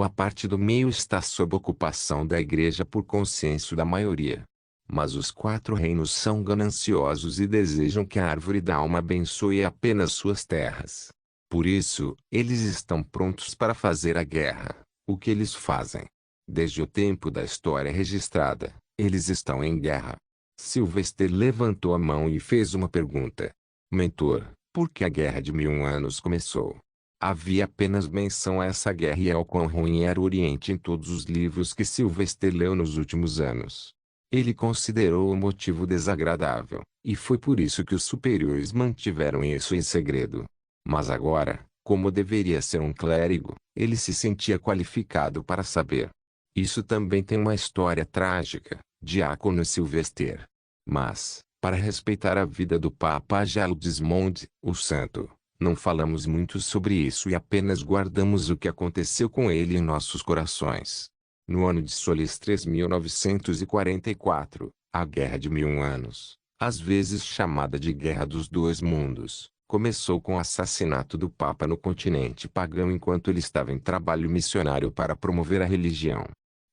A parte do meio está sob ocupação da igreja por consenso da maioria. Mas os 4 reinos são gananciosos e desejam que a árvore da alma abençoe apenas suas terras. Por isso, eles estão prontos para fazer a guerra. O que eles fazem? Desde o tempo da história registrada, eles estão em guerra. Sylvester levantou a mão e fez uma pergunta. Mentor, por que a Guerra de 1000 anos começou? Havia apenas menção a essa guerra e ao quão ruim era o Oriente em todos os livros que Sylvester leu nos últimos anos. Ele considerou o motivo desagradável, e foi por isso que os superiores mantiveram isso em segredo. Mas agora, como deveria ser um clérigo, ele se sentia qualificado para saber. Isso também tem uma história trágica, Diácono Sylvester. Mas, para respeitar a vida do Papa Gismond, o santo, não falamos muito sobre isso e apenas guardamos o que aconteceu com ele em nossos corações. No ano de Solis 3944, a Guerra de 1000 anos, às vezes chamada de Guerra dos Dois Mundos, começou com o assassinato do Papa no continente pagão enquanto ele estava em trabalho missionário para promover a religião.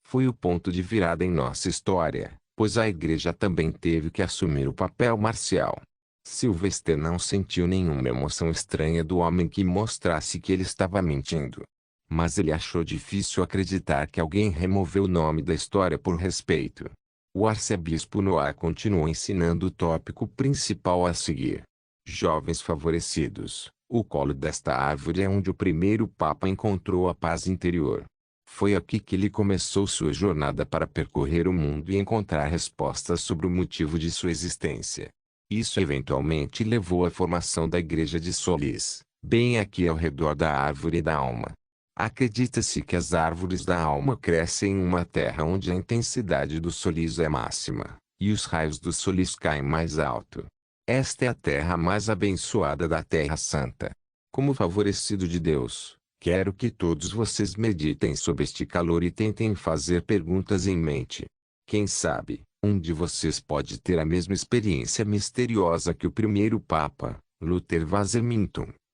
Foi o ponto de virada em nossa história, pois a igreja também teve que assumir o papel marcial. Sylvester não sentiu nenhuma emoção estranha do homem que mostrasse que ele estava mentindo. Mas ele achou difícil acreditar que alguém removeu o nome da história por respeito. O arcebispo Noah continuou ensinando o tópico principal a seguir. Jovens favorecidos, o colo desta árvore é onde o primeiro Papa encontrou a paz interior. Foi aqui que ele começou sua jornada para percorrer o mundo e encontrar respostas sobre o motivo de sua existência. Isso eventualmente levou à formação da Igreja de Solis, bem aqui ao redor da árvore da alma. Acredita-se que as árvores da alma crescem em uma terra onde a intensidade do solis é máxima, e os raios do solis caem mais alto. Esta é a terra mais abençoada da Terra Santa. Como favorecido de Deus, quero que todos vocês meditem sobre este calor e tentem fazer perguntas em mente. Quem sabe, um de vocês pode ter a mesma experiência misteriosa que o primeiro Papa, Luther Wassermann,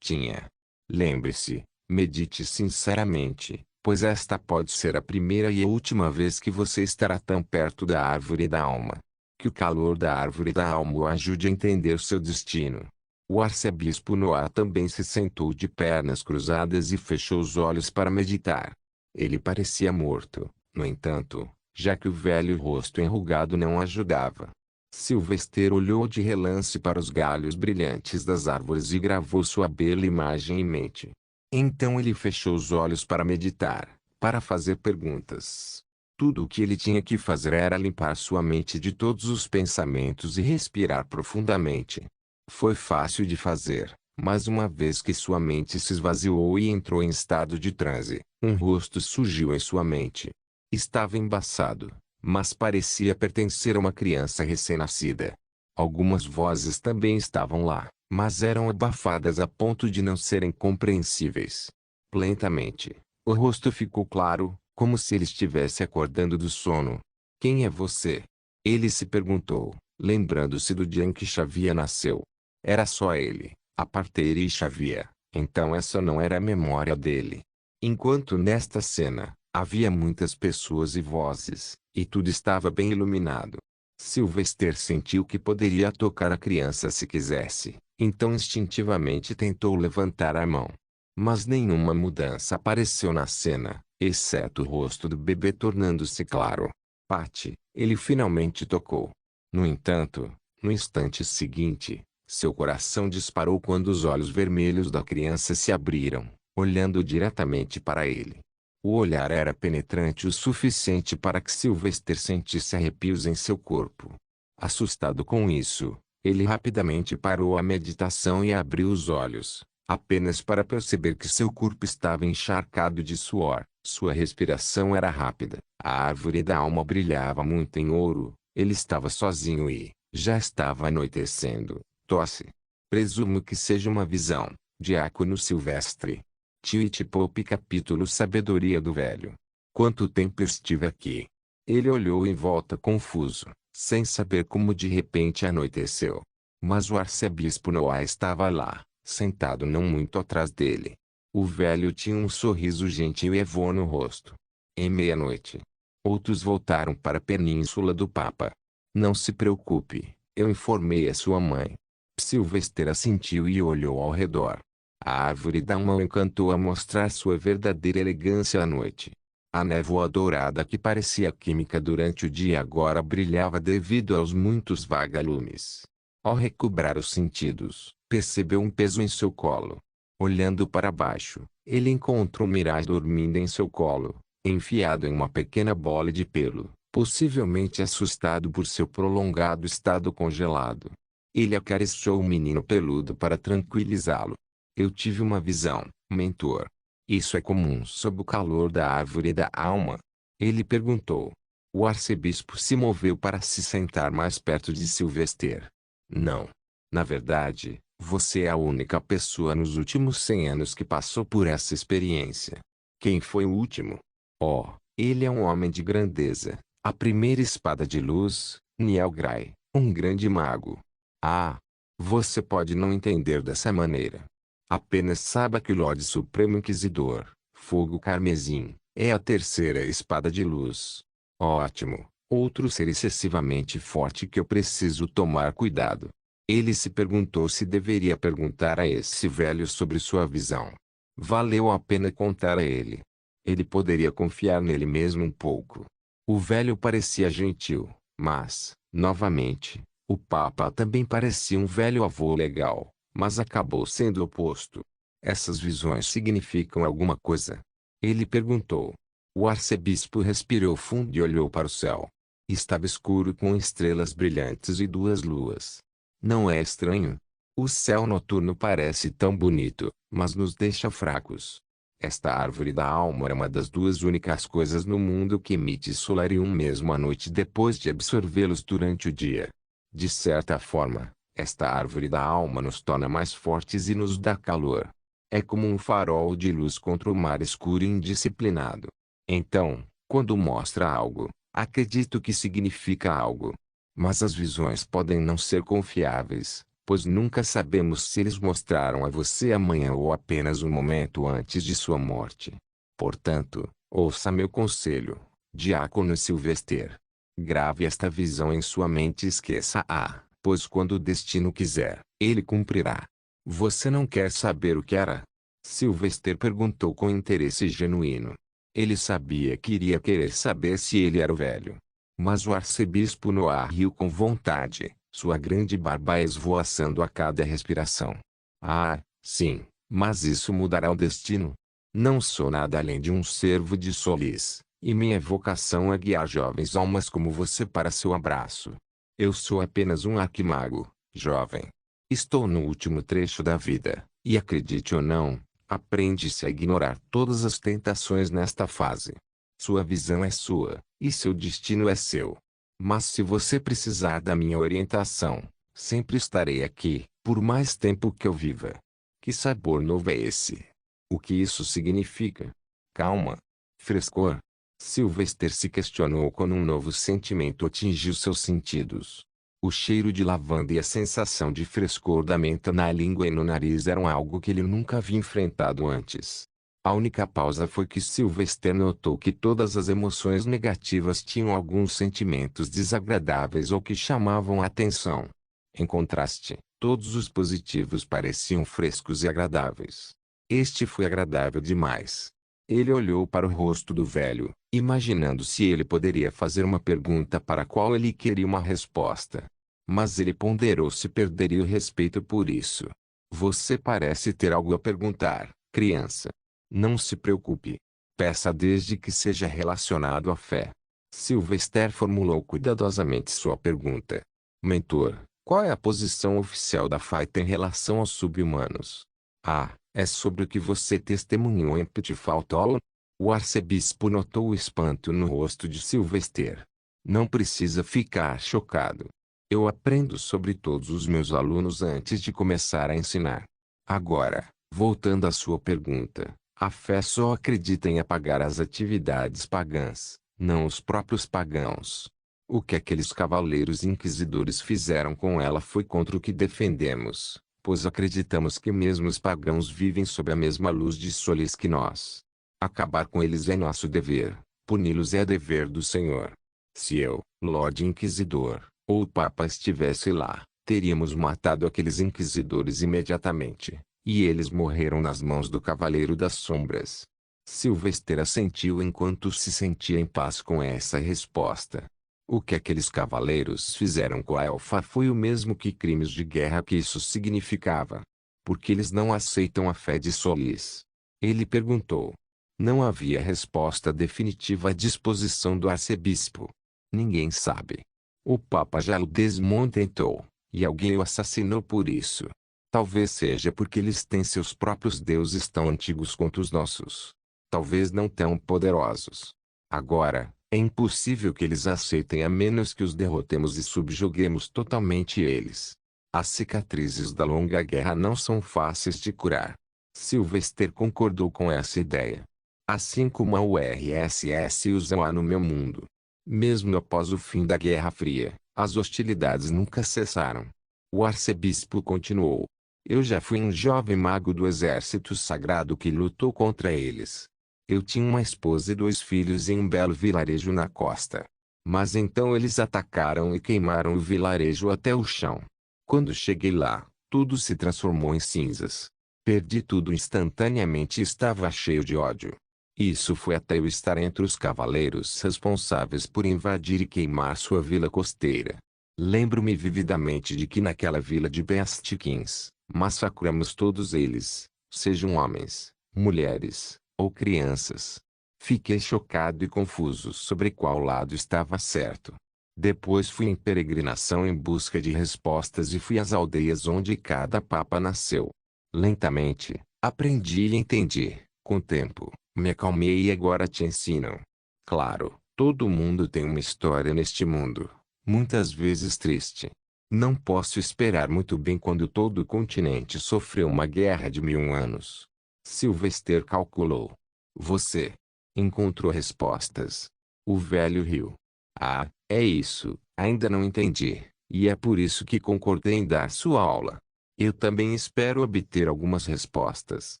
tinha. Lembre-se, medite sinceramente, pois esta pode ser a primeira e a última vez que você estará tão perto da árvore da alma. Que o calor da árvore da alma o ajude a entender seu destino. O arcebispo Noah também se sentou de pernas cruzadas e fechou os olhos para meditar. Ele parecia morto, no entanto, já que o velho rosto enrugado não ajudava. Sylvester olhou de relance para os galhos brilhantes das árvores e gravou sua bela imagem em mente. Então ele fechou os olhos para meditar, para fazer perguntas. Tudo o que ele tinha que fazer era limpar sua mente de todos os pensamentos e respirar profundamente. Foi fácil de fazer, mas uma vez que sua mente se esvaziou e entrou em estado de transe, um rosto surgiu em sua mente. Estava embaçado, mas parecia pertencer a uma criança recém-nascida. Algumas vozes também estavam lá, mas eram abafadas a ponto de não serem compreensíveis. Lentamente, o rosto ficou claro, como se ele estivesse acordando do sono. Quem é você? Ele se perguntou, lembrando-se do dia em que Xavier nasceu. Era só ele, a parteira e Xavier, então essa não era a memória dele. Enquanto nesta cena, havia muitas pessoas e vozes, e tudo estava bem iluminado. Sylvester sentiu que poderia tocar a criança se quisesse, então instintivamente tentou levantar a mão. Mas nenhuma mudança apareceu na cena, exceto o rosto do bebê tornando-se claro. Patty, ele finalmente tocou. No entanto, no instante seguinte, Seu coração disparou quando os olhos vermelhos da criança se abriram, olhando diretamente para ele. O olhar era penetrante o suficiente para que Sylvester sentisse arrepios em seu corpo. Assustado com isso, ele rapidamente parou a meditação e abriu os olhos, apenas para perceber que seu corpo estava encharcado de suor. Sua respiração era rápida. A árvore da alma brilhava muito em ouro. Ele estava sozinho e, já estava anoitecendo. Tosse. Presumo que seja uma visão. Diácono Silvestre. Tite Pope capítulo Sabedoria do Velho. Quanto tempo estive aqui? Ele olhou em volta confuso, sem saber como de repente anoiteceu. Mas o arcebispo Noah estava lá, sentado não muito atrás dele. O velho tinha um sorriso gentil e evô no rosto. Em meia-noite, outros voltaram para a península do Papa. Não se preocupe, eu informei a sua mãe. Sylvester assentiu e olhou ao redor. A árvore da alma o encantou a mostrar sua verdadeira elegância à noite. A névoa dourada que parecia química durante o dia agora brilhava devido aos muitos vagalumes. Ao recobrar os sentidos, percebeu um peso em seu colo. Olhando para baixo, ele encontrou Mirai dormindo em seu colo, enfiado em uma pequena bola de pelo, possivelmente assustado por seu prolongado estado congelado. Ele acariciou o menino peludo para tranquilizá-lo. Eu tive uma visão, mentor. Isso é comum sob o calor da árvore da alma? Ele perguntou. O arcebispo se moveu para se sentar mais perto de Sylvester. Não. Na verdade, você é a única pessoa nos últimos 100 anos que passou por essa experiência. Quem foi o último? Oh, ele é um homem de grandeza. A primeira espada de luz, Nielgrai, um grande mago. Ah, você pode não entender dessa maneira. Apenas saiba que o Lorde Supremo Inquisidor, Fogo Carmesim, é a terceira espada de luz. Ótimo, outro ser excessivamente forte que eu preciso tomar cuidado. Ele se perguntou se deveria perguntar a esse velho sobre sua visão. Valeu a pena contar a ele. Ele poderia confiar nele mesmo um pouco. O velho parecia gentil, mas, novamente, o Papa também parecia um velho avô legal. Mas acabou sendo o oposto. Essas visões significam alguma coisa? Ele perguntou. O arcebispo respirou fundo e olhou para o céu. Estava escuro com estrelas brilhantes e duas luas. Não é estranho? O céu noturno parece tão bonito, mas nos deixa fracos. Esta árvore da alma é uma das duas únicas coisas no mundo que emite solarium mesmo à noite depois de absorvê-los durante o dia. De certa forma, esta árvore da alma nos torna mais fortes e nos dá calor. É como um farol de luz contra o mar escuro e indisciplinado. Então, quando mostra algo, acredito que significa algo. Mas as visões podem não ser confiáveis, pois nunca sabemos se eles mostraram a você amanhã ou apenas um momento antes de sua morte. Portanto, ouça meu conselho, Diácono Silvester. Grave esta visão em sua mente e esqueça-a. Pois quando o destino quiser, ele cumprirá. Você não quer saber o que era? Sylvester perguntou com interesse genuíno. Ele sabia que iria querer saber se ele era o velho. Mas o arcebispo Noah riu com vontade, sua grande barba esvoaçando a cada respiração. Ah, sim, mas isso mudará o destino. Não sou nada além de um servo de Solis, e minha vocação é guiar jovens almas como você para seu abraço. Eu sou apenas um arquimago, jovem. Estou no último trecho da vida, e acredite ou não, aprende-se a ignorar todas as tentações nesta fase. Sua visão é sua, e seu destino é seu. Mas se você precisar da minha orientação, sempre estarei aqui, por mais tempo que eu viva. Que sabor novo é esse? O que isso significa? Calma. Frescor. Sylvester se questionou quando um novo sentimento atingiu seus sentidos. O cheiro de lavanda e a sensação de frescor da menta na língua e no nariz eram algo que ele nunca havia enfrentado antes. A única pausa foi que Sylvester notou que todas as emoções negativas tinham alguns sentimentos desagradáveis ou que chamavam a atenção. Em contraste, todos os positivos pareciam frescos e agradáveis. Este foi agradável demais. Ele olhou para o rosto do velho, imaginando se ele poderia fazer uma pergunta para a qual ele queria uma resposta. Mas ele ponderou se perderia o respeito por isso. Você parece ter algo a perguntar, criança. Não se preocupe. Peça desde que seja relacionado à fé. Sylvester formulou cuidadosamente sua pergunta. Mentor, qual é a posição oficial da Fight em relação aos sub-humanos? Ah, é sobre o que você testemunhou em Pitfall Hollow? O arcebispo notou o espanto no rosto de Sylvester. Não precisa ficar chocado. Eu aprendo sobre todos os meus alunos antes de começar a ensinar. Agora, voltando à sua pergunta, a fé só acredita em apagar as atividades pagãs, não os próprios pagãos. O que aqueles cavaleiros inquisidores fizeram com ela foi contra o que defendemos, pois acreditamos que mesmo os pagãos vivem sob a mesma luz de solis que nós. Acabar com eles é nosso dever, puni-los é dever do Senhor. Se eu, Lorde Inquisidor, ou o Papa estivesse lá, teríamos matado aqueles inquisidores imediatamente, e eles morreram nas mãos do Cavaleiro das Sombras. Sylvester assentiu enquanto se sentia em paz com essa resposta. O que aqueles cavaleiros fizeram com a Elfa foi o mesmo que crimes de guerra que isso significava. Porque eles não aceitam a fé de Solis. Ele perguntou. Não havia resposta definitiva à disposição do arcebispo. Ninguém sabe. O Papa já o desmontentou, e alguém o assassinou por isso. Talvez seja porque eles têm seus próprios deuses tão antigos quanto os nossos. Talvez não tão poderosos. Agora, é impossível que eles aceitem a menos que os derrotemos e subjuguemos totalmente eles. As cicatrizes da longa guerra não são fáceis de curar. Sylvester concordou com essa ideia. Assim como a URSS usa no meu mundo. Mesmo após o fim da Guerra Fria, as hostilidades nunca cessaram. O arcebispo continuou. Eu já fui um jovem mago do exército sagrado que lutou contra eles. Eu tinha uma esposa e 2 filhos em um belo vilarejo na costa. Mas então eles atacaram e queimaram o vilarejo até o chão. Quando cheguei lá, tudo se transformou em cinzas. Perdi tudo instantaneamente e estava cheio de ódio. Isso foi até eu estar entre os cavaleiros responsáveis por invadir e queimar sua vila costeira. Lembro-me vividamente de que naquela vila de Bestikins, massacramos todos eles, sejam homens, mulheres, ou crianças. Fiquei chocado e confuso sobre qual lado estava certo. Depois fui em peregrinação em busca de respostas e fui às aldeias onde cada papa nasceu. Lentamente, aprendi e entendi, com o tempo. Me acalmei e agora te ensino. Claro, todo mundo tem uma história neste mundo, muitas vezes triste. Não posso esperar muito bem quando todo o continente sofreu uma guerra de 1000 anos. Sylvester calculou. Você encontrou respostas. O velho riu. Ah, é isso, ainda não entendi, e é por isso que concordei em dar sua aula. Eu também espero obter algumas respostas,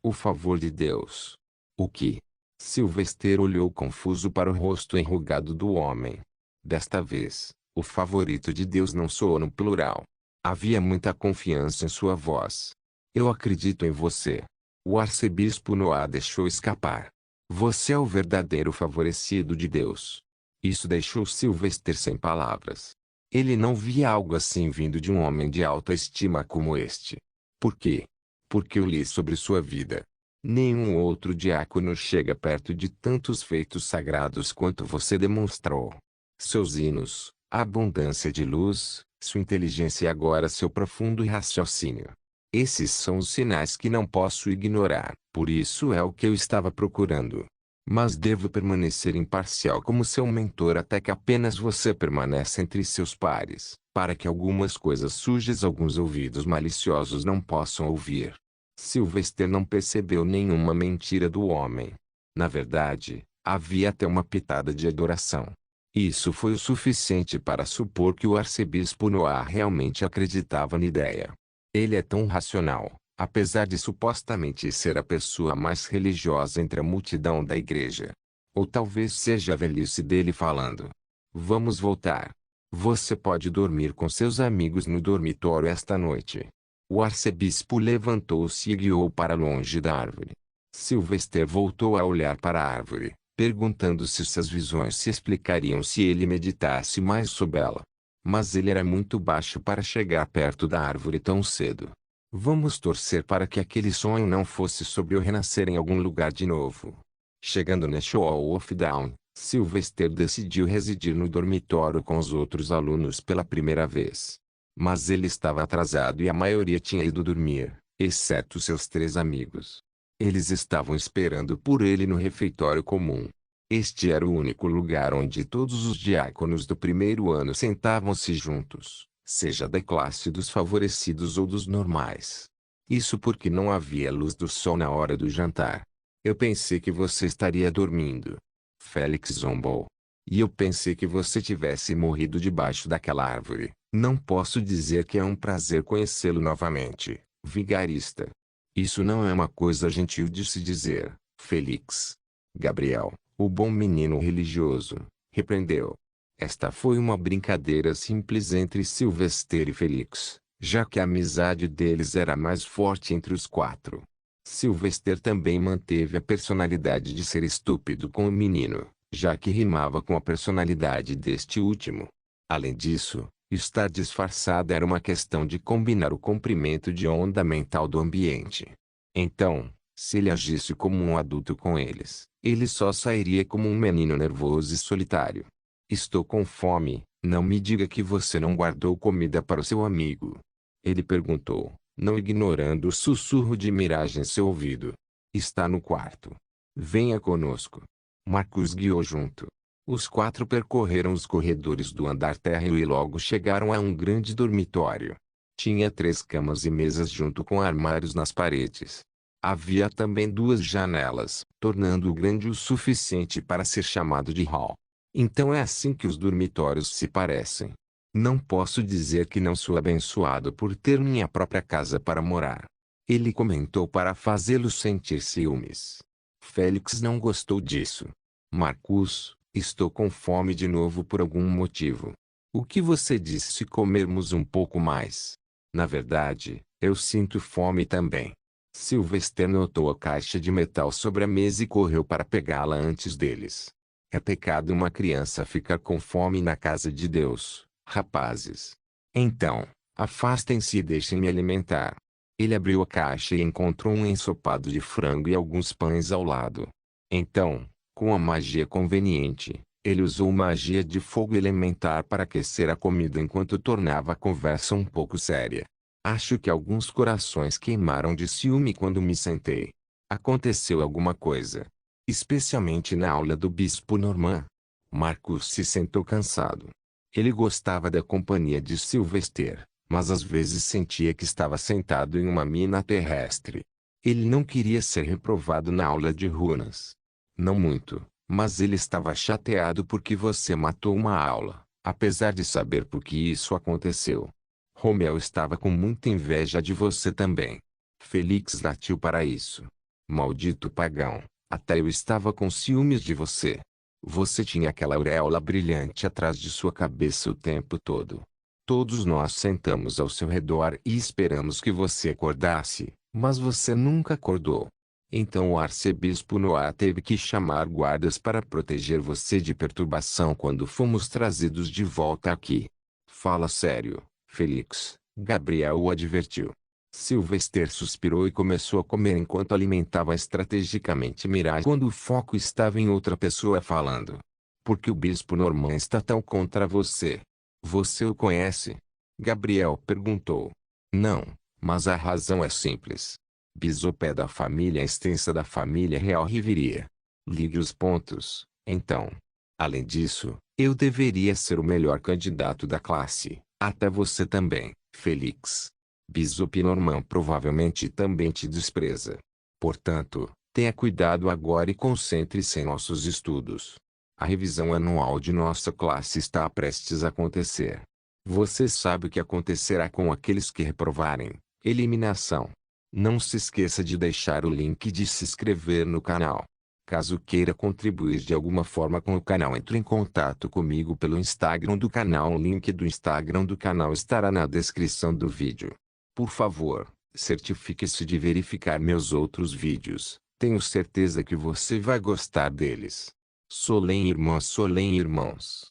o favor de Deus. O que? Sylvester olhou confuso para o rosto enrugado do homem. Desta vez, o favorito de Deus não soou no plural. Havia muita confiança em sua voz. Eu acredito em você. O arcebispo Noah deixou escapar. Você é o verdadeiro favorecido de Deus. Isso deixou Sylvester sem palavras. Ele não via algo assim vindo de um homem de alta estima como este. Por quê? Porque eu li sobre sua vida. Nenhum outro diácono chega perto de tantos feitos sagrados quanto você demonstrou. Seus hinos, a abundância de luz, sua inteligência e agora seu profundo raciocínio. Esses são os sinais que não posso ignorar, por isso é o que eu estava procurando. Mas devo permanecer imparcial como seu mentor até que apenas você permaneça entre seus pares, para que algumas coisas sujas alguns ouvidos maliciosos não possam ouvir. Sylvester não percebeu nenhuma mentira do homem. Na verdade, havia até uma pitada de adoração. Isso foi o suficiente para supor que o arcebispo Noah realmente acreditava na ideia. Ele é tão racional, apesar de supostamente ser a pessoa mais religiosa entre a multidão da igreja. Ou talvez seja a velhice dele falando. Vamos voltar. Você pode dormir com seus amigos no dormitório esta noite. O arcebispo levantou-se e guiou para longe da árvore. Sylvester voltou a olhar para a árvore, perguntando se suas visões se explicariam se ele meditasse mais sobre ela. Mas ele era muito baixo para chegar perto da árvore tão cedo. Vamos torcer para que aquele sonho não fosse sobre eu renascer em algum lugar de novo. Chegando na Shoal of Down, Sylvester decidiu residir no dormitório com os outros alunos pela primeira vez. Mas ele estava atrasado e a maioria tinha ido dormir, exceto seus 3 amigos. Eles estavam esperando por ele no refeitório comum. Este era o único lugar onde todos os diáconos do primeiro ano sentavam-se juntos, seja da classe dos favorecidos ou dos normais. Isso porque não havia luz do sol na hora do jantar. Eu pensei que você estaria dormindo. Félix zombou. E eu pensei que você tivesse morrido debaixo daquela árvore. Não posso dizer que é um prazer conhecê-lo novamente, vigarista. Isso não é uma coisa gentil de se dizer, Félix. Gabriel, o bom menino religioso, repreendeu. Esta foi uma brincadeira simples entre Sylvester e Félix, já que a amizade deles era mais forte entre os 4. Sylvester também manteve a personalidade de ser estúpido com o menino, já que rimava com a personalidade deste último. Além disso, estar disfarçado era uma questão de combinar o comprimento de onda mental do ambiente. Então, se ele agisse como um adulto com eles, ele só sairia como um menino nervoso e solitário. Estou com fome, não me diga que você não guardou comida para o seu amigo. Ele perguntou, não ignorando o sussurro de Mirage em seu ouvido. Está no quarto. Venha conosco. Marcus guiou junto. Os 4 percorreram os corredores do andar térreo e logo chegaram a um grande dormitório. Tinha 3 camas e mesas junto com armários nas paredes. Havia também 2 janelas, tornando-o grande o suficiente para ser chamado de hall. Então é assim que os dormitórios se parecem. Não posso dizer que não sou abençoado por ter minha própria casa para morar. Ele comentou para fazê-lo sentir ciúmes. Félix não gostou disso. Marcus, estou com fome de novo por algum motivo. O que você diz se comermos um pouco mais? Na verdade, eu sinto fome também. Sylvester notou a caixa de metal sobre a mesa e correu para pegá-la antes deles. É pecado uma criança ficar com fome na casa de Deus, rapazes. Então, afastem-se e deixem-me alimentar. Ele abriu a caixa e encontrou um ensopado de frango e alguns pães ao lado. Então, com a magia conveniente, ele usou magia de fogo elementar para aquecer a comida enquanto tornava a conversa um pouco séria. Acho que alguns corações queimaram de ciúme quando me sentei. Aconteceu alguma coisa. Especialmente na aula do Bispo Norman. Marcus se sentou cansado. Ele gostava da companhia de Sylvester, mas às vezes sentia que estava sentado em uma mina terrestre. Ele não queria ser reprovado na aula de runas. Não muito, mas ele estava chateado porque você matou uma aula, apesar de saber por que isso aconteceu. Romeu estava com muita inveja de você também. Félix latiu para isso. Maldito pagão, até eu estava com ciúmes de você. Você tinha aquela auréola brilhante atrás de sua cabeça o tempo todo. Todos nós sentamos ao seu redor e esperamos que você acordasse, mas você nunca acordou. Então o arcebispo Noah teve que chamar guardas para proteger você de perturbação quando fomos trazidos de volta aqui. Fala sério, Félix, Gabriel o advertiu. Sylvester suspirou e começou a comer enquanto alimentava estrategicamente Mirage quando o foco estava em outra pessoa falando. Por que o bispo Norman está tão contra você? Você o conhece? Gabriel perguntou. Não, mas a razão é simples. Bisop é da família extensa da família real Riviria. Ligue os pontos, então. Além disso, eu deveria ser o melhor candidato da classe, até você também, Félix. Bisop Norman provavelmente também te despreza. Portanto, tenha cuidado agora e concentre-se em nossos estudos. A revisão anual de nossa classe está prestes a acontecer. Você sabe o que acontecerá com aqueles que reprovarem: eliminação. Não se esqueça de deixar o link de se inscrever no canal. Caso queira contribuir de alguma forma com o canal, entre em contato comigo pelo Instagram do canal. O link do Instagram do canal estará na descrição do vídeo. Por favor, certifique-se de verificar meus outros vídeos. Tenho certeza que você vai gostar deles. Solem irmãos.